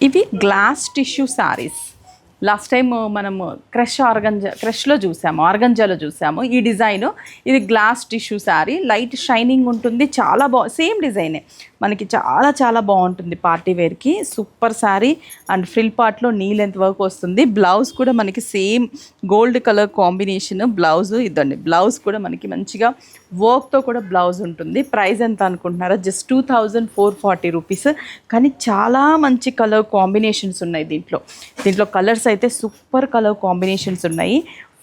ఇవి glass tissue saris. Last time మనము క్రష్లో చూసాము, ఆర్గంజాలో చూసాము ఈ డిజైన్. ఇది glass tissue sari, light shining ఉంటుంది, చాలా సేమ్ డిజైనే మనకి చాలా చాలా బాగుంటుంది పార్టీ వేర్కి. సూపర్ శారీ అండ్ ఫ్రిల్ పార్ట్లో నీ లెంత్ వర్క్ వస్తుంది. బ్లౌజ్ కూడా మనకి same gold colour combination blouse. ఇదండి బ్లౌజ్ కూడా మనకి మంచిగా వర్క్తో కూడా బ్లౌజ్ ఉంటుంది. ప్రైస్ ఎంత అనుకుంటున్నారా? Just 2440 rupees. కానీ చాలా మంచి కలర్ కాంబినేషన్స్ ఉన్నాయి దీంట్లో కలర్స్ అయితే సూపర్ కలర్ కాంబినేషన్స్ ఉన్నాయి.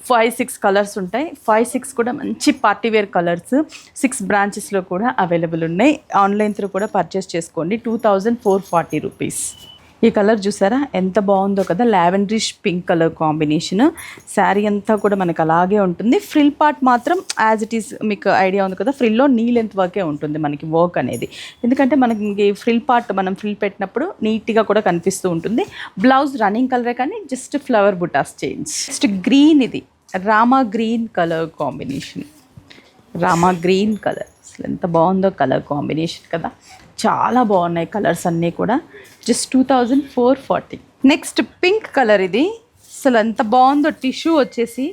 5-6 కలర్స్ ఉంటాయి. 5-6 కూడా మంచి పార్టీవేర్ కలర్స్ 6 బ్రాంచెస్లో కూడా అవైలబుల్ ఉన్నాయి. ఆన్లైన్ త్రూ కూడా పర్చేస్ చేసుకోండి. 2440 రూపీస్. ఈ కలర్ చూసారా ఎంత బాగుందో కదా, lavenderish pink colour combination. Sari అంతా కూడా మనకు అలాగే ఉంటుంది. ఫ్రిల్ పార్ట్ మాత్రం యాజ్ ఇట్ ఈస్ మీకు ఐడియా ఉంది కదా, ఫ్రిల్లో నీ లెంత్ వర్కే ఉంటుంది మనకి వర్క్ అనేది. ఎందుకంటే మనకి ఫ్రిల్ పార్ట్ మనం ఫ్రిల్ పెట్టినప్పుడు నీట్గా కూడా కనిపిస్తూ ఉంటుంది. బ్లౌజ్ రన్నింగ్ కలరే కానీ జస్ట్ ఫ్లవర్ బుటాస్ చేంజ్. జస్ట్ గ్రీన్, ఇది Rama green colour combination. Rama green colour అసలు ఎంత బాగుందో కలర్ కాంబినేషన్ కదా, చాలా బాగున్నాయి కలర్స్ అన్నీ కూడా. జస్ట్ 2440. Next pink colour. ఇది అసలు ఎంత బాగుందో, టిష్యూ వచ్చేసి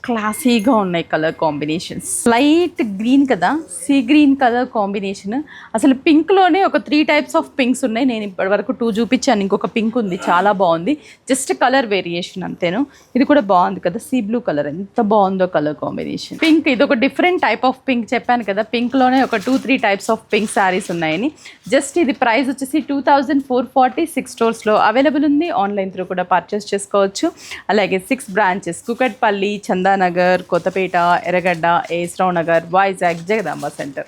క్లాసీగా ఉన్నాయి కలర్ కాంబినేషన్స్. లైట్ గ్రీన్ కదా, సీ గ్రీన్ కలర్ కాంబినేషన్. అసలు పింక్లోనే ఒక 3 టైప్స్ ఆఫ్ పింక్స్ ఉన్నాయి. నేను ఇప్పటి వరకు 2 చూపించాను, ఇంకొక పింక్ ఉంది చాలా బాగుంది. జస్ట్ కలర్ వేరియేషన్ అంతేను. ఇది కూడా బాగుంది కదా, సీ బ్లూ కలర్ ఎంత బాగుందో కలర్ కాంబినేషన్. పింక్ ఇది ఒక డిఫరెంట్ టైప్ ఆఫ్ పింక్. చెప్పాను కదా పింక్లోనే ఒక 2-3 టైప్స్ ఆఫ్ పింక్ శారీస్ ఉన్నాయని. జస్ట్ ఇది ప్రైస్ వచ్చేసి 2440. 6 స్టోర్స్లో అవైలబుల్ ఉంది. ఆన్లైన్ త్రూ కూడా పర్చేస్ చేసుకోవచ్చు. అలాగే 6 బ్రాంచెస్ కుకట్పల్లి, చందానగర్, కొత్తపేట, ఎర్రగడ్డ, ఏస్రావు నగర్, వైజాగ్, జగదాంబ సెంటర్.